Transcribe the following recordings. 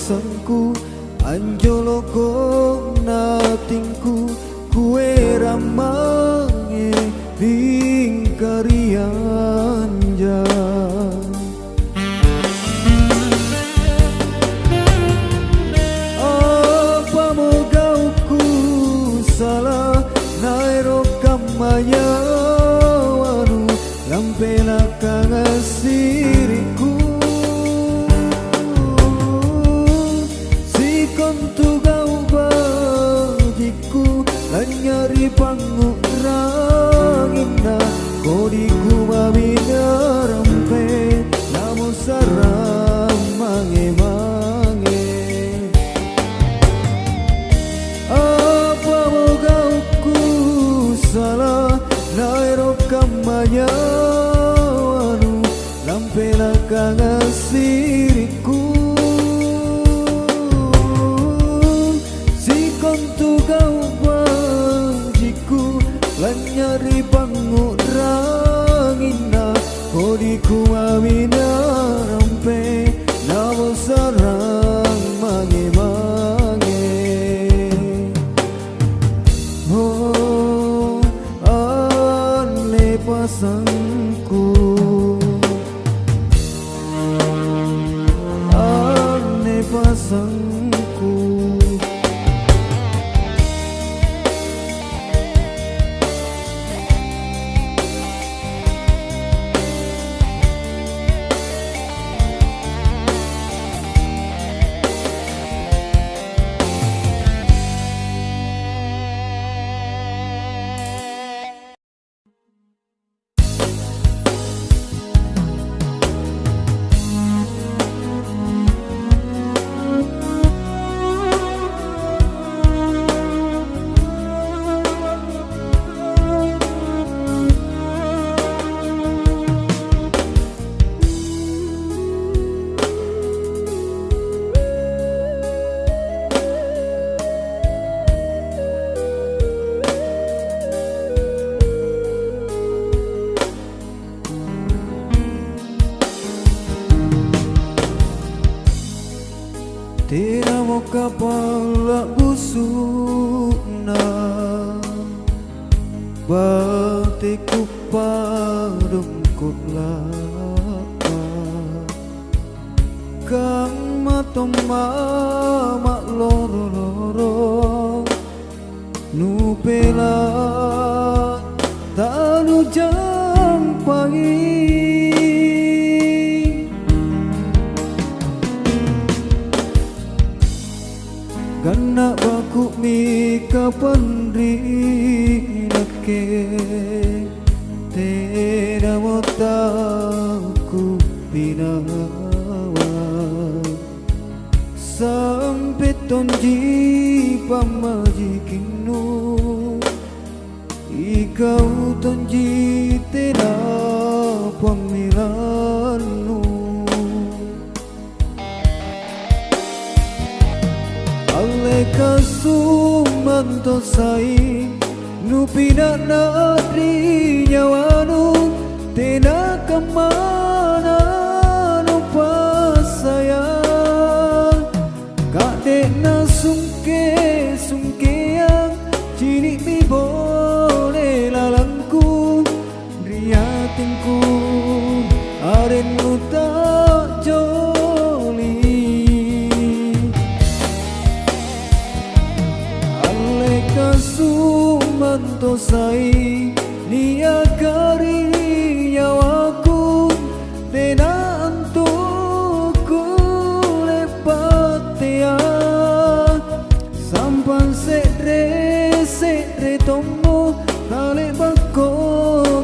pasangku anjoloko natingku kue ramange bingkarianja. Apa mogauku salah nairo kamaya wanu lampela kangasiriku si kontu gau bajiku lanyari pangu rangina kodiku mabina rampe namu saram mange mange. Apa mogauku salah nairo kamanya wanu lampela kangasiriku si kontu gau bajiku lanyari pangu rangina kodiku mabina rampe namu sarang mange mange. Oh ane pasangku ane pasangku. Tira mo kapala busuna batiku padungkut lapa kang matoma mak loro-loro nupela tanu jampangi karena baku mi kapandri nake tena motaku pinawa sampai tonji pamajikinu ikau tonji tena pamilanu aleka sumanto sai nupina nadri nyawanu tena kemana lupa saya kade na sungke yang cini mi boleh lalangku riatinku arenmu tak joli sumanto sai nia kari nyawaku tena antuku lepatia sampan sedre tomo tale bako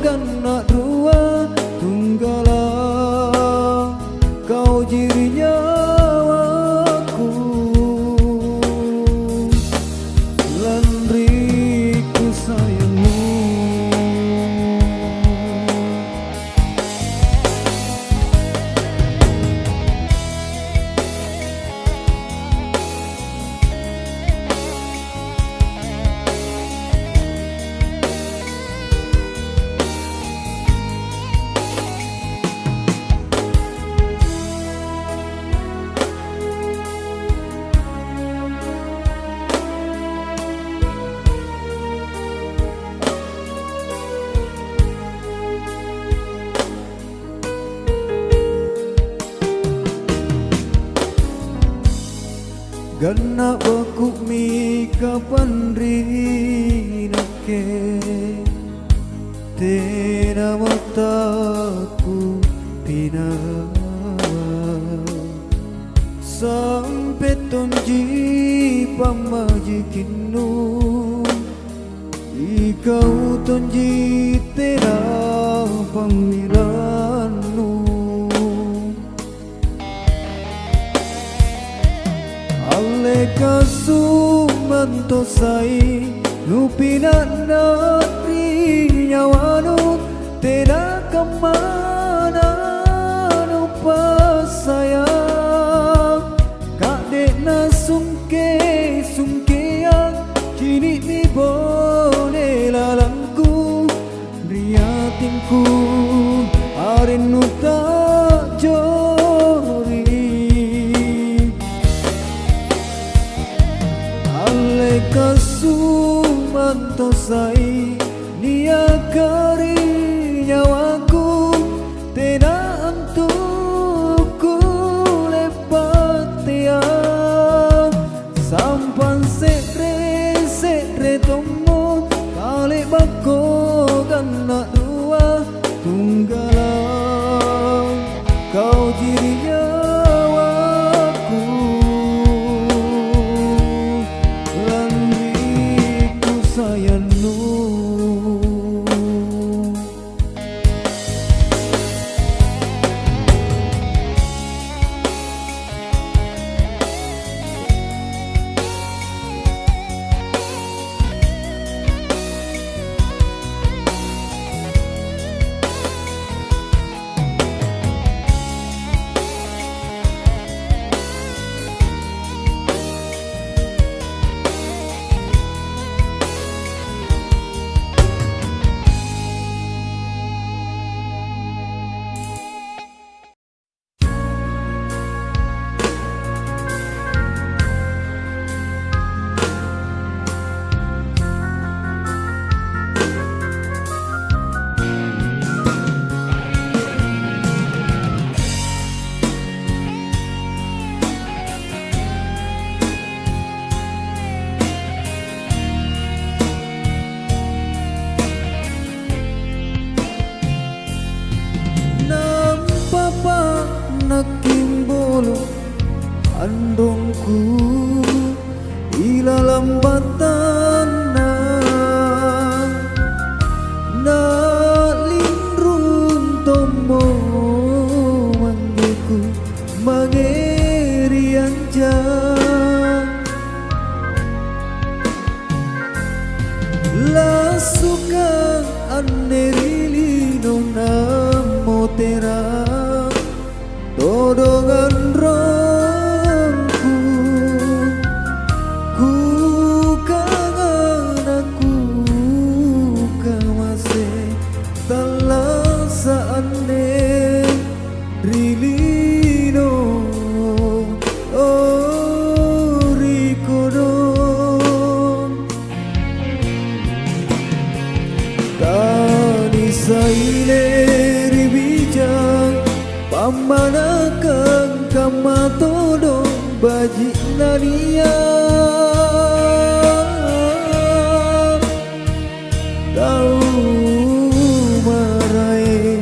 gana dua tunggala kau jirinya Kena baku mi kapan rinake Tena mataku pina Sampai tonji pamajikinnu Ikau tonji tena panggilannu Ale kasumanto sai Lupina natri nyawanu Tena kemana lupa saya Kak dekna sungke yang Kini ni bone lalangku Riatinku arenu tak jori Ale kasumanto sai niakari nyawaku Tena antuku lepat ya Sampan sekre tomo Kali bako kena dua tunggalan Kau jiri nyawaku Landiku sayangmu Nakimbolo andongku ila lambatan na lindrun tomo manggeku mangeri anja la suka anerili nona motera Todongan rangku Ku kangen aku kamase Tala saane rilino Oh rikodon Tani saile ribijang Pamanakan kama todong bajik nania Kau marai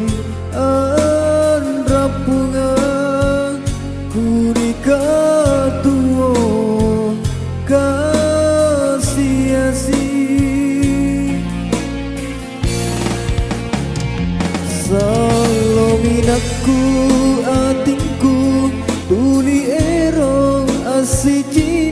an rapungan Kunika tuo kasiasi Salominatku atinku tuli ero asiji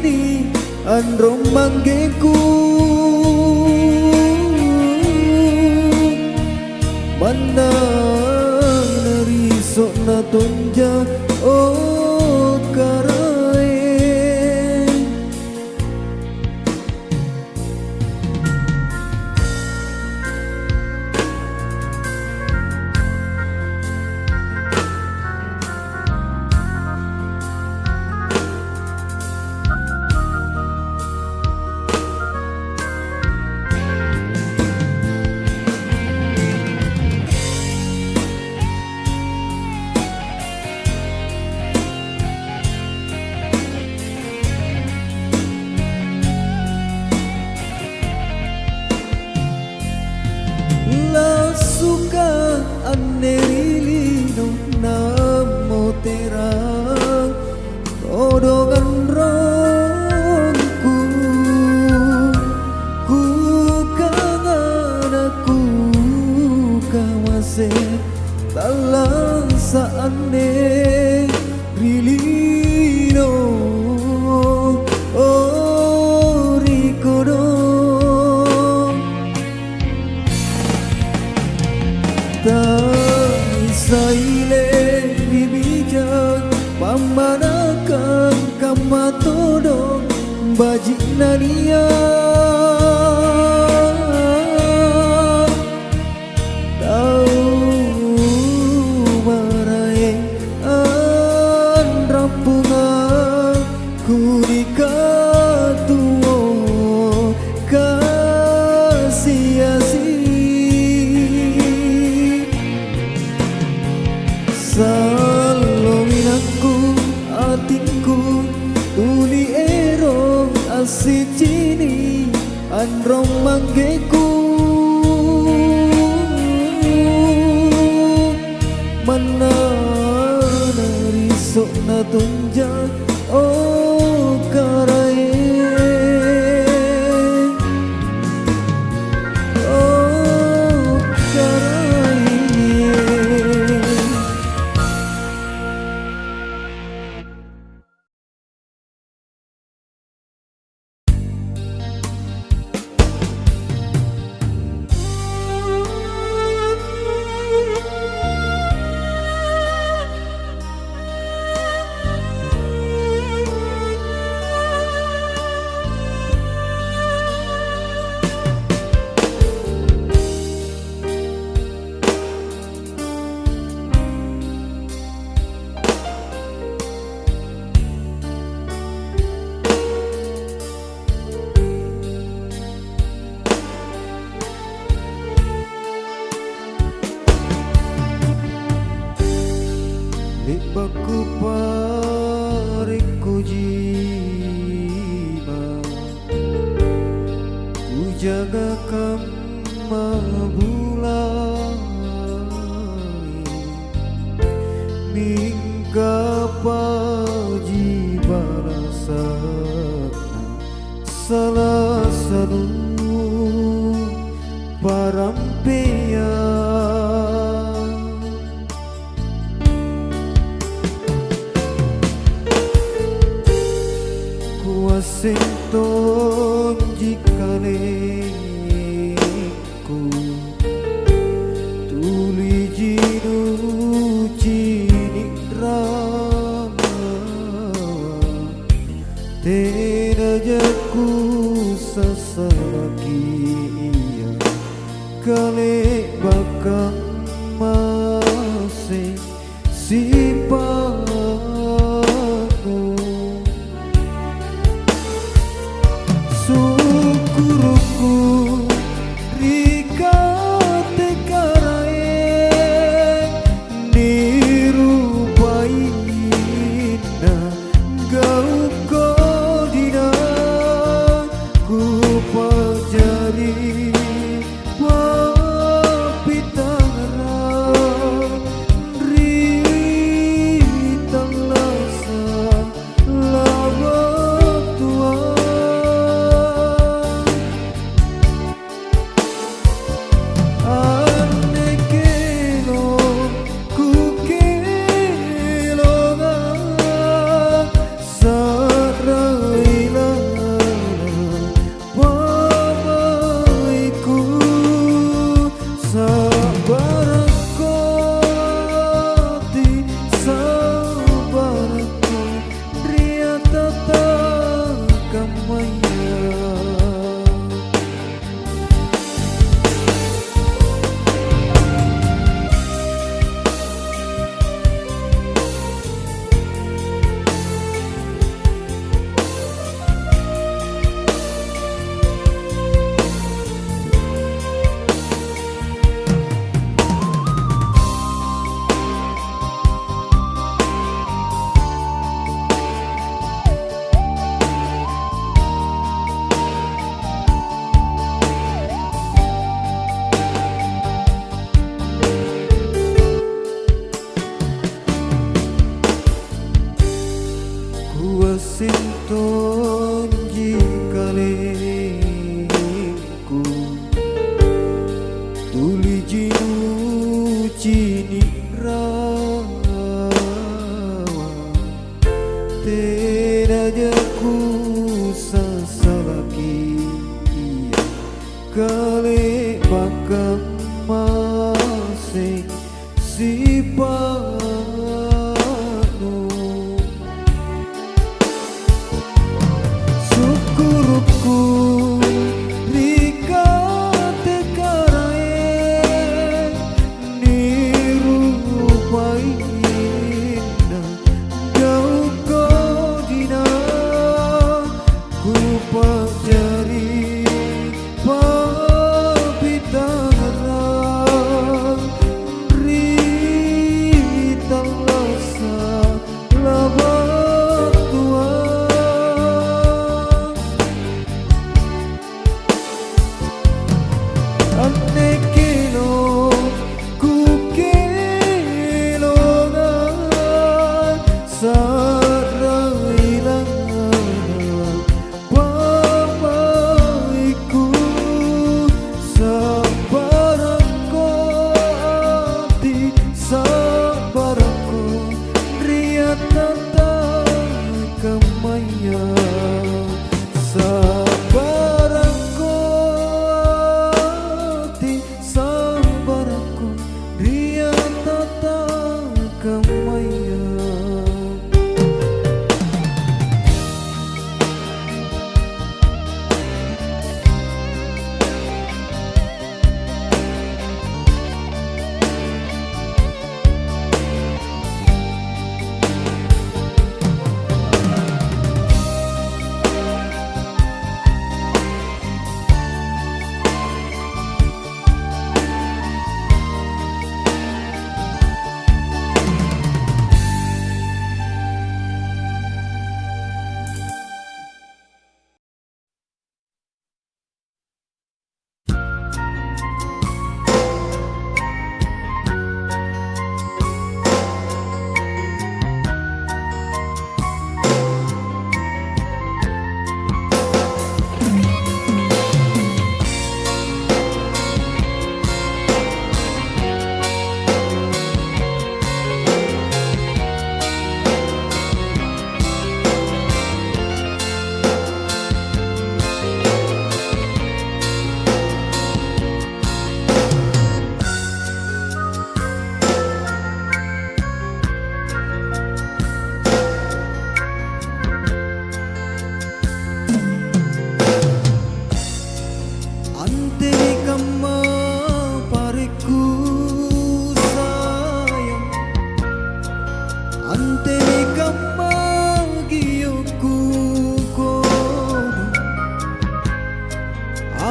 bajik nania tau marai an rampungan ku dikatuo kasih-asih salongin aku atinku uli ero asih cini androng manggeku mana narisok na tunjang oh karae oh karae Libaku pariku jiwa ku jaga kama bulai mingga paji barasa salah satu parampian Washington jika leku tuli jinu cini rama tidak jaku sasaki iya kale bakang masih simpanu syukurku rika tekarae nirupaina gau kodina ku pajari papitara ritang lasa lawak tua Washington jika leku tuli jinu cini rawa tidak jaku sasalaki kale bakang masing sipanu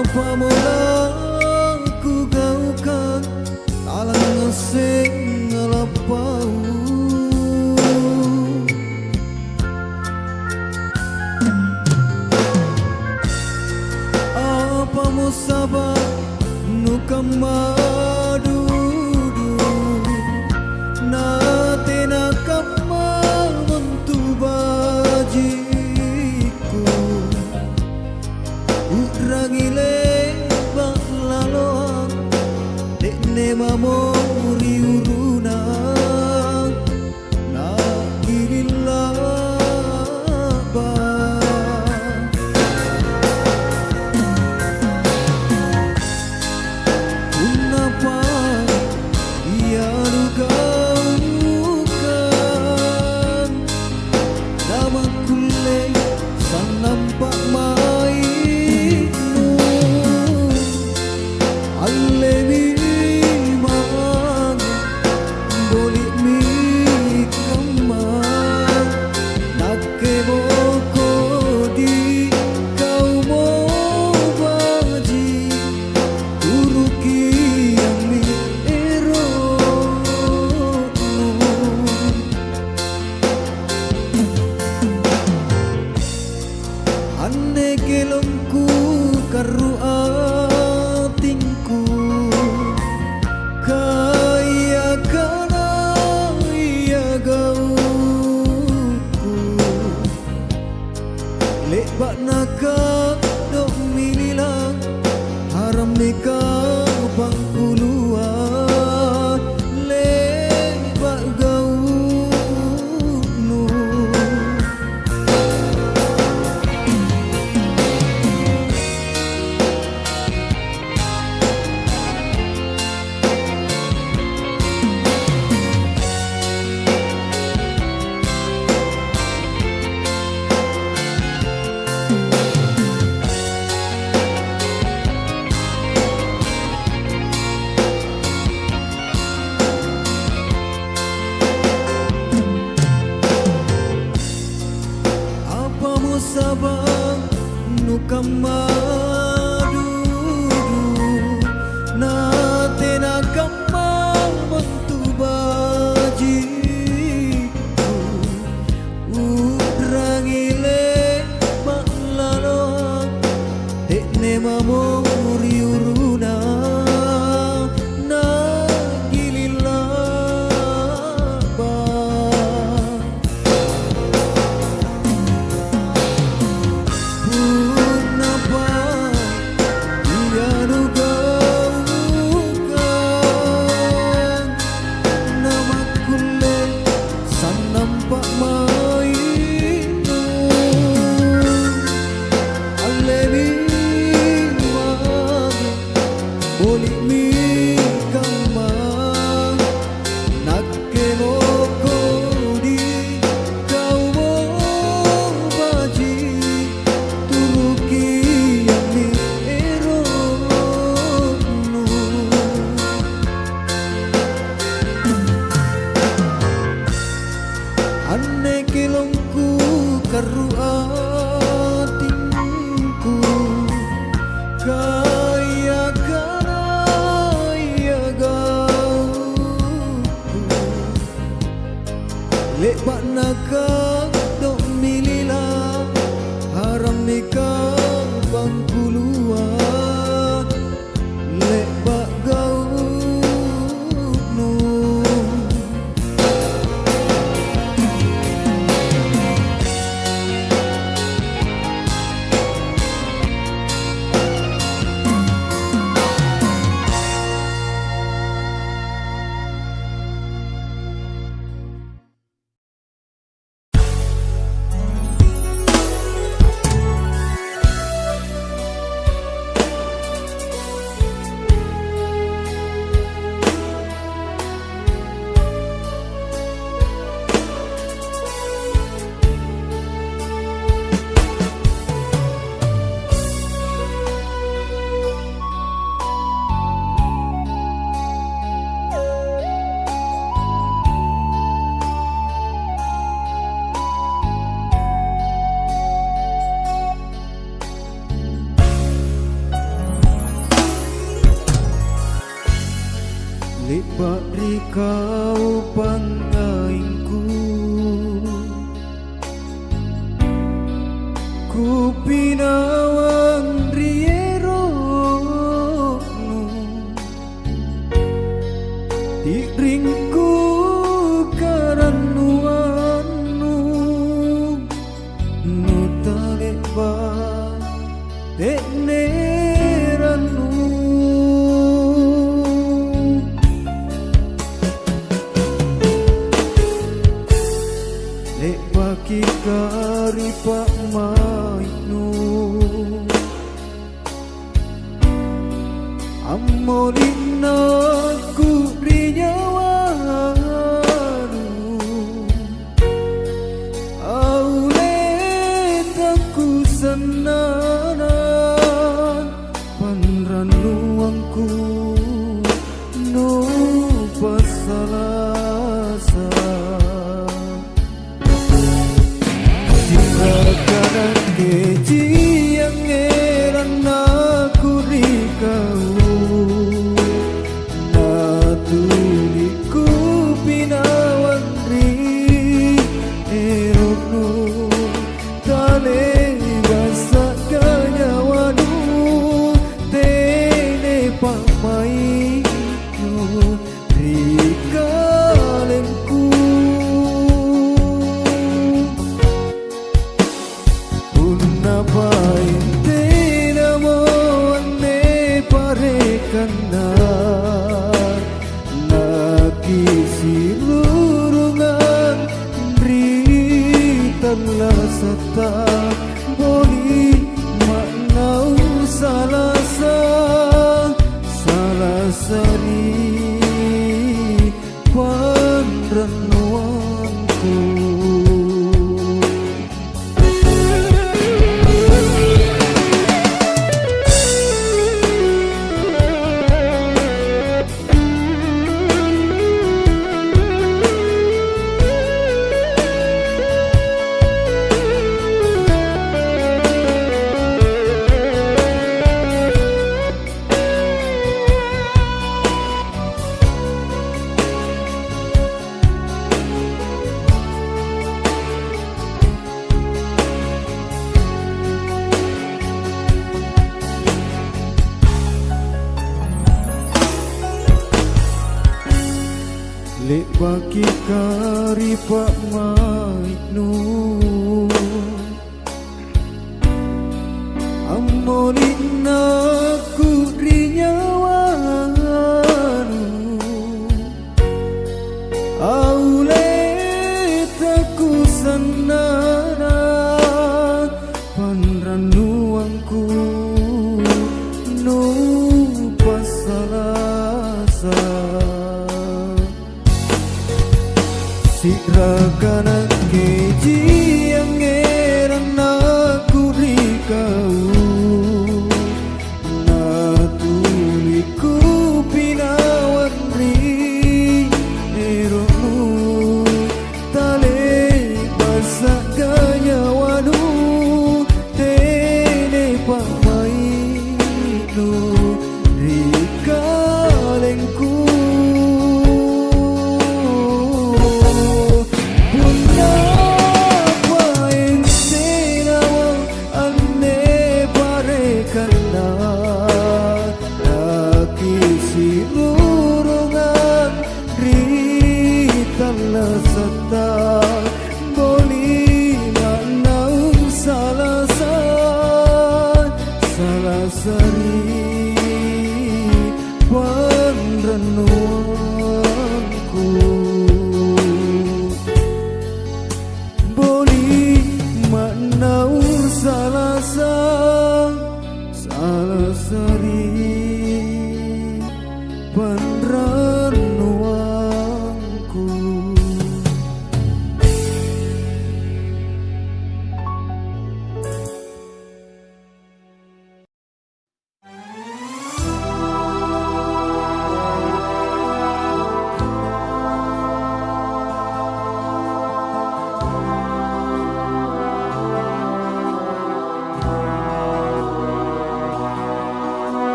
Apa mula ku gaukan talang ngesing ngelapau. Apa musabah nukam madudu nate nakama mentu bajiku urangile baklaloan dekne mamori uruna na kirilla ba. Kenapa ia duga-dugaan nama kule sang nampak mainmu alemi mang bolik mi kamang nake boko di kau mau baji turuki yang mi eronu ane kelomku karu atingku kaya kana iya gauku lek bak naka dok mililang haram meka pangkuluan lek bak gaunu. Apa musabah nukam madudu nate nakama mentu bajiku urangile maklaloan dekne mamori uruna na gilila ba. Kenapa ia duga-dugaan nama kule sang nampak mainmu alemi mang bolik mi kamang nake moko di kau mau baji turuki yang mi eronu ane kelongku karu atingku kaya kana iya gauku lek bak naka dok milila haram meka pangkuluan lek bak gaunu. Lek bari kau pangaingku, ku pinawang rierono diringku karanuanu nu talek ba tekneranu lek baki kari pak mainu amolina ku rinyawanu aule taku senana panranuangku no pasalasa kanan keji yang eran aku rikau natuliku pinawan ri erono tale basa kanyawanu tene pamai rikalemku sata boli maknau salasa salasari panrenuanku lek baki kari pak mainu amolina ku rinyawanu aule taku senana panranuangku no pasalasa Sirakanan keji yang eran aku rikau natuliku pinawan ri erono tale basa kanyawanu tene pamainu rikalengku sata boli maknau salasa salasari panrenuanku boli maknau salasa salasari panrenuanku.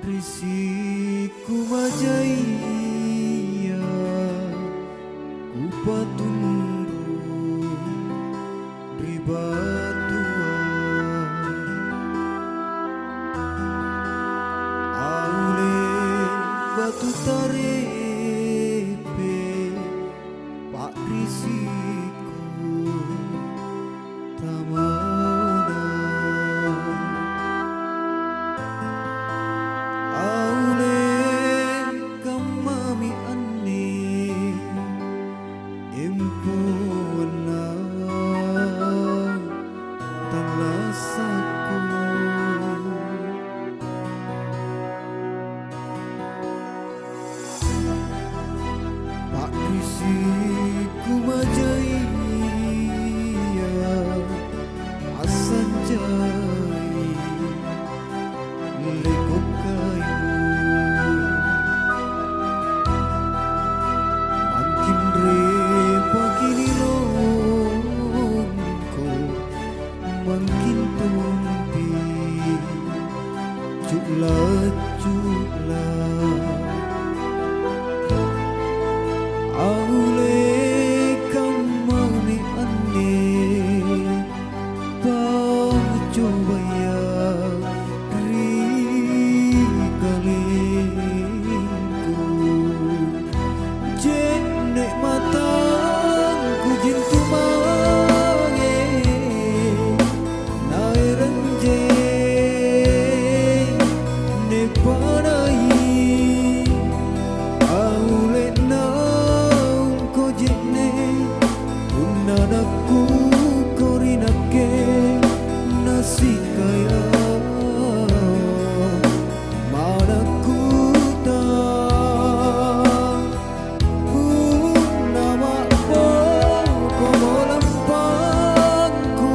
risiku majaya ku patundu ribatuan aule batu tarepe pak risiku tamana aule kamami anne empuna talasaku pak risiku majaya asan jai lekok kayu makin repa kini longko makin tumpi cukla aule kamani anne pacobaya rikalingku jene matangku jintu mange nairanje ne panai aule naum ko jene unanaku korinake nasikaya manaku ta nama komolampangku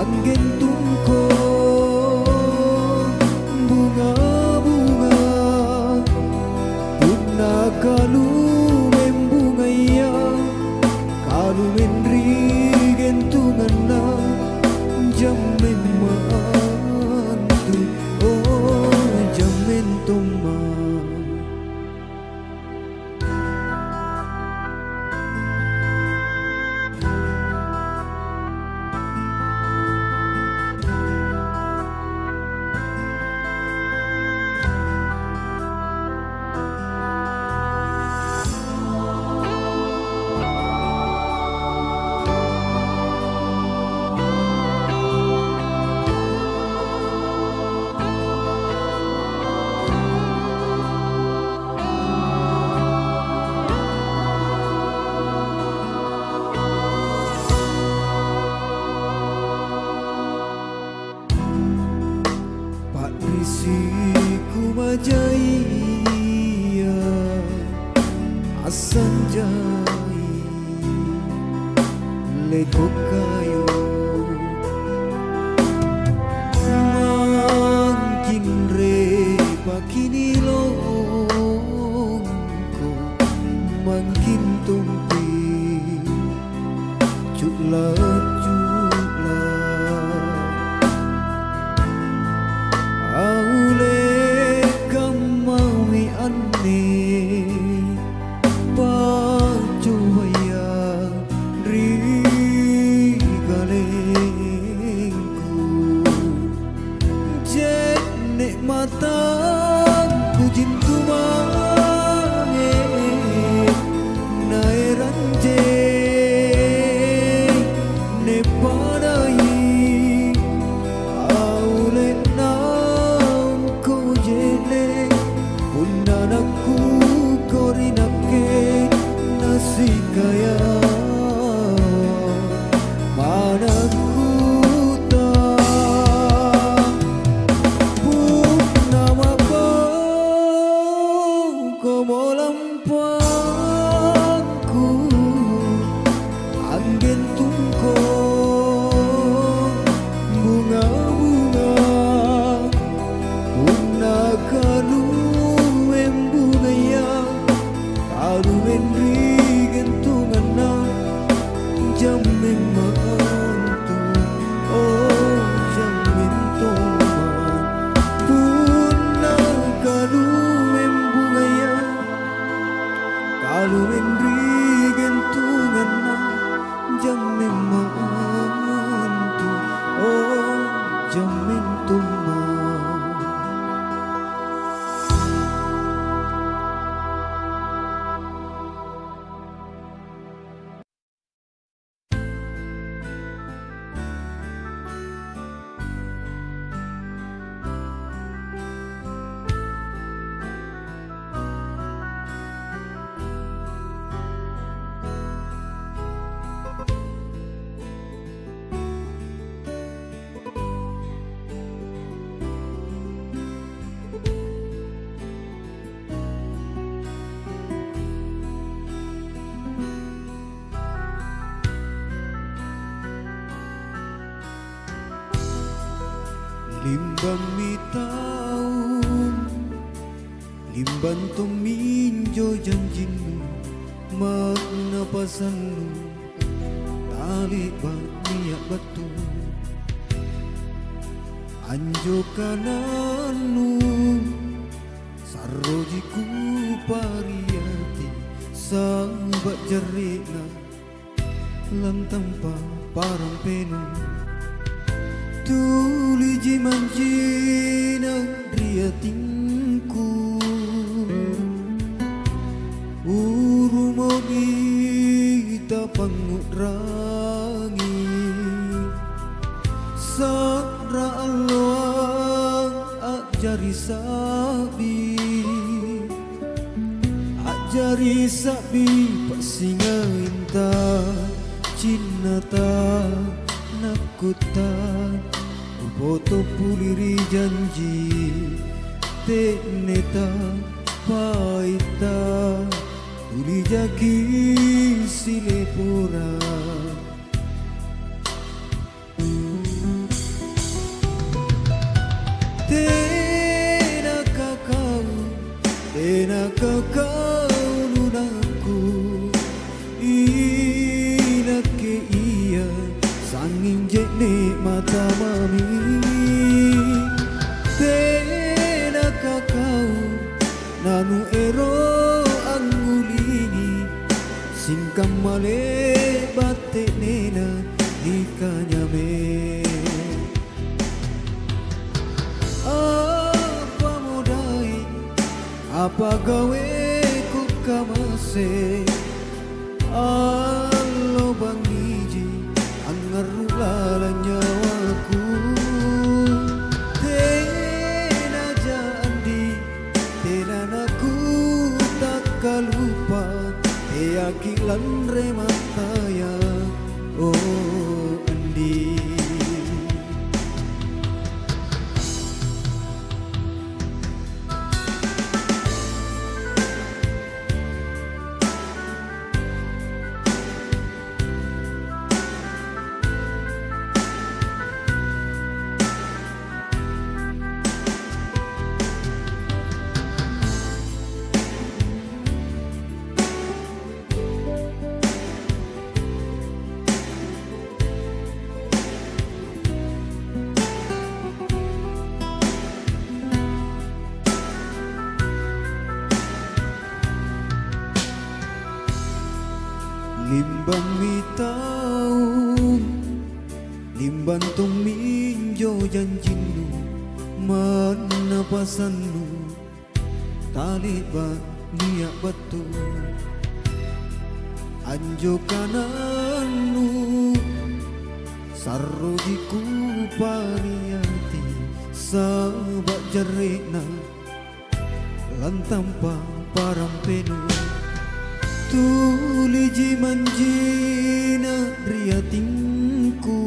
angin tungko bunga-bunga punna kalu membungaya kalu menrigen tungana jamen mantu oh jamen toma pak risiku majaya asan jai lekok kayu makin repa kini longko makin tumpi cukla aule kamami anne pacobaya rikalingku jene matangku jintu mange nairanje ne padai aule naum ko jene unanaku korinake nasikaya manaku ta nama komolampangku angin tungko bunga-bunga punna kalu embungaya kalu enrigen tungana jamen mantu oh jamen toman Limbang mi tahu, limban to minjo janjinu, makna pasannu, tali niat batu, anjo kananu, sarrojiku pariyati, sahabat jarina, lan tanpa parang penu. Tuli jimanjina riatinku, urumogi ta pangudrangi, sadra aloang ajari sabi pasinga inta cinta nakuta upoto puliri janji teneta paita tuli jaki silepora tena kakau lunaku inake iya sanging jekne mata mami tena kakau nanu ero angulini singkam male batik nena nikanyame apa modai apa gawe ku kamase alo bangiji angarula nyawaku tena jandi tena naku tak kalupa yakilan remataya oh andi limbang mi tahu, limbang tong minjo janjinu, mana pasannu, tali niat batu, anjo kananu, sarrojiku pariyati, sahabat jarena, lan tanpa parang penu. Tuli jimanjina riatinku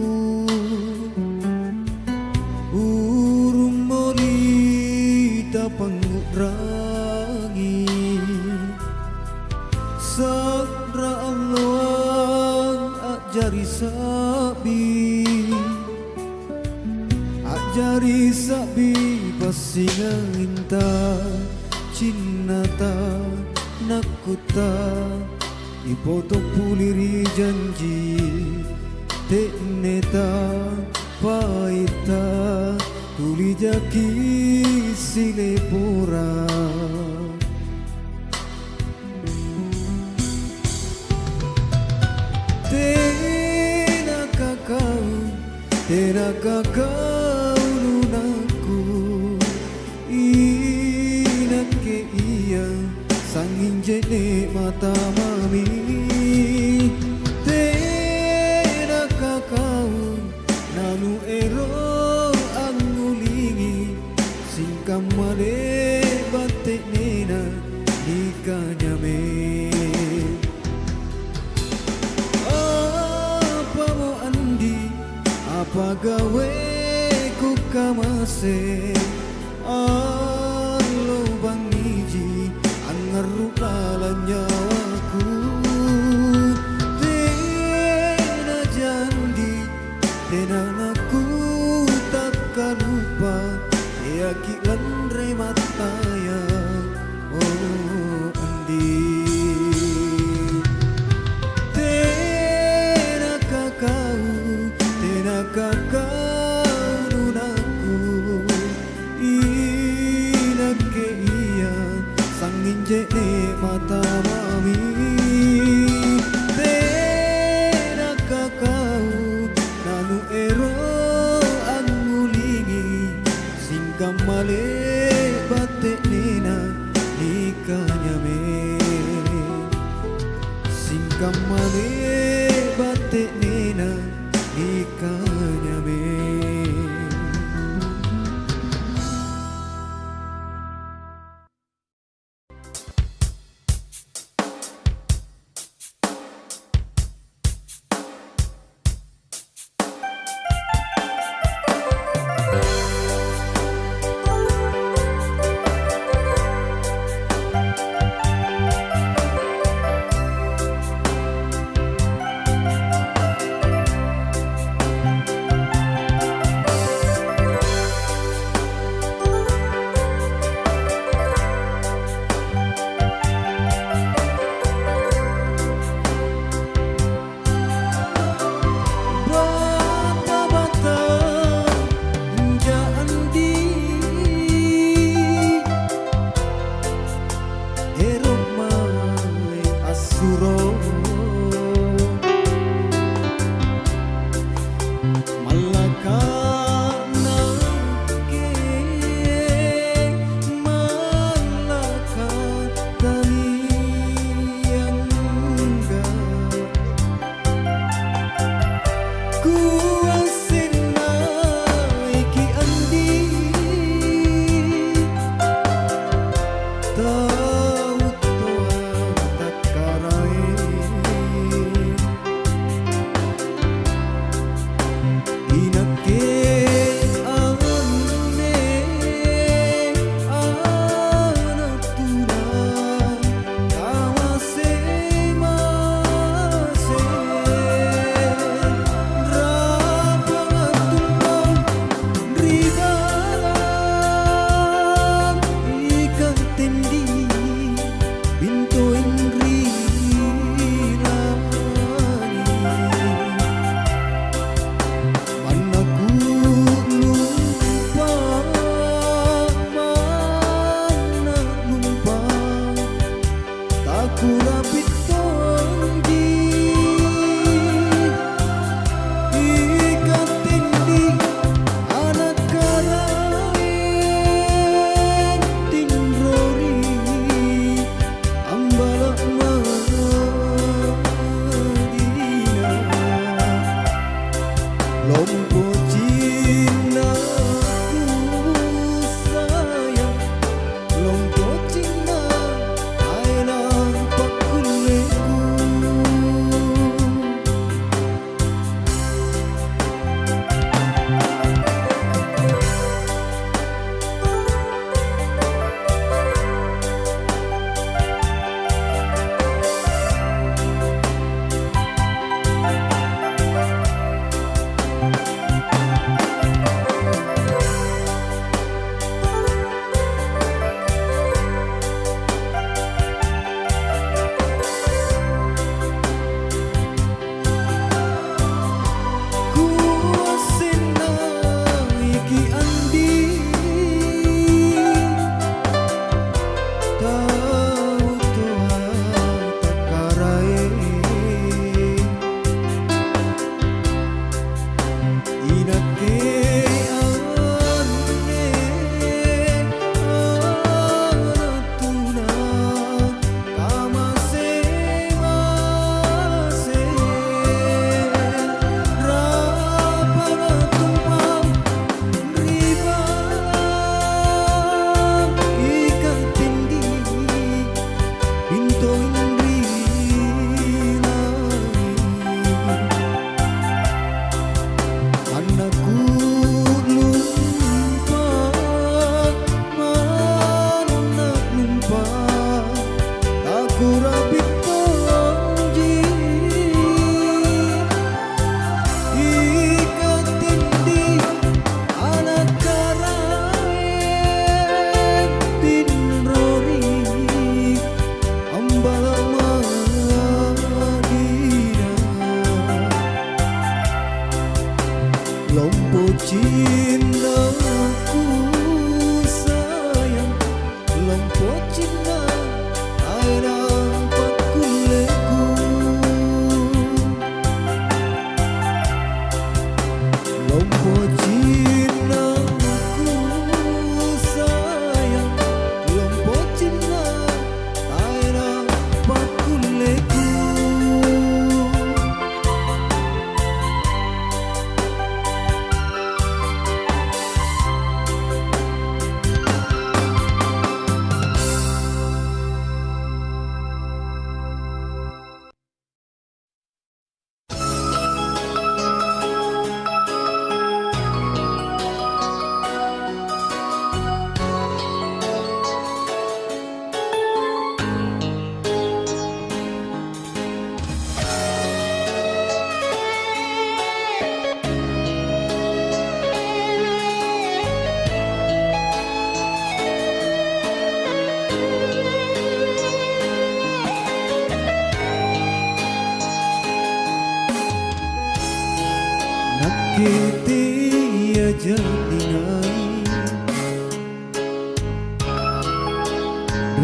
urung molita pangudrangi sadra aloang ajari sabi pasinga inta cinta nakuta ipoto puliri janji teneta paita tuli jaki silepora tena kakau lunaku inake iya sanging jene mata mami tena kakau nanu ero angulingi singkam male batik nena nikanyame apa mo andi apa gawe ku kamase alo bangiji angarula nyawaku tena jandi tena naku tak lupa batik nena nikahnya me singkam mane batik nena nikahnya me. kiti ya jatinai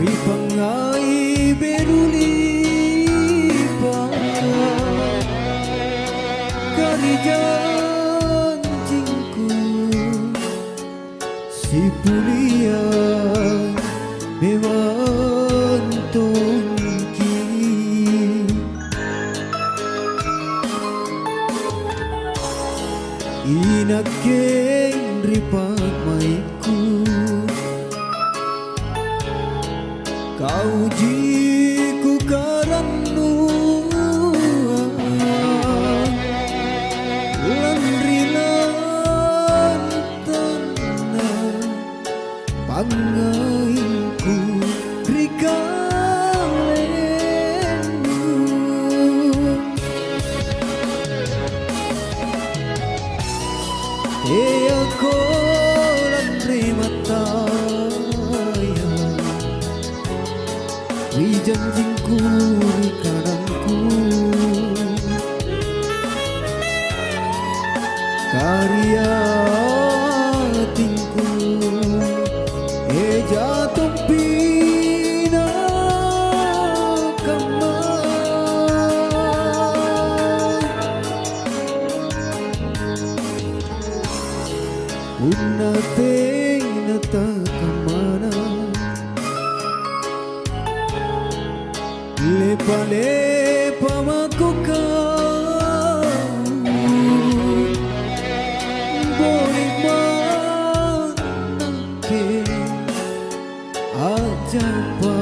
ripangai beruli pa kari janjingku si pulia mewantongki inaken ripat maiku kau jiku karannu landrilan tanah pangainku rikalenu aku landri mataya janjingku kananku karya tingku jatuh pina kamar unate nata kamana lepa-lepa makukau boleh manake ajapa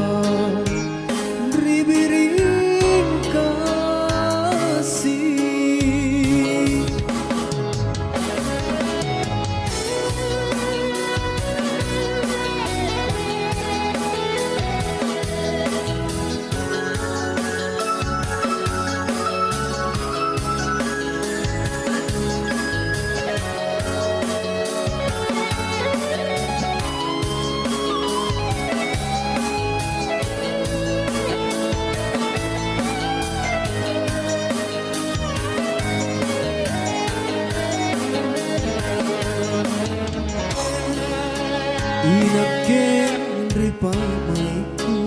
ribiring kasih inaken ripamaiku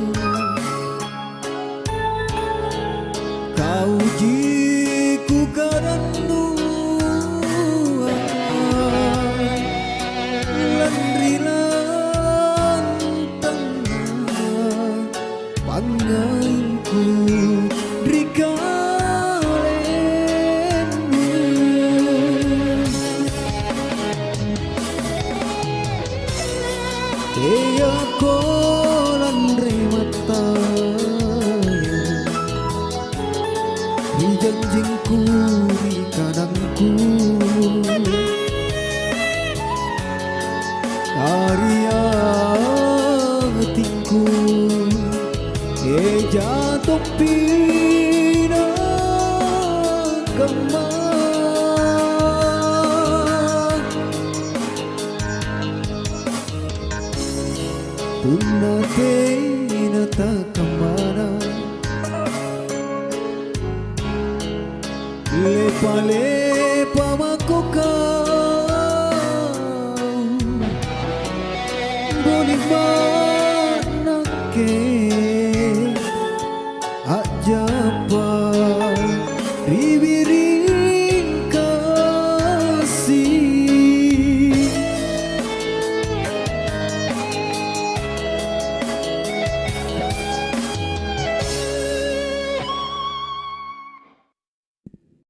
kau jiku karannu landrilan tanah pangainku rikalenu aku landri mataya di janjingku di kananku karya hatiku jatuh pina kamar tunate nata kamana lepa-lepa makukau boleh manake ajapa ribi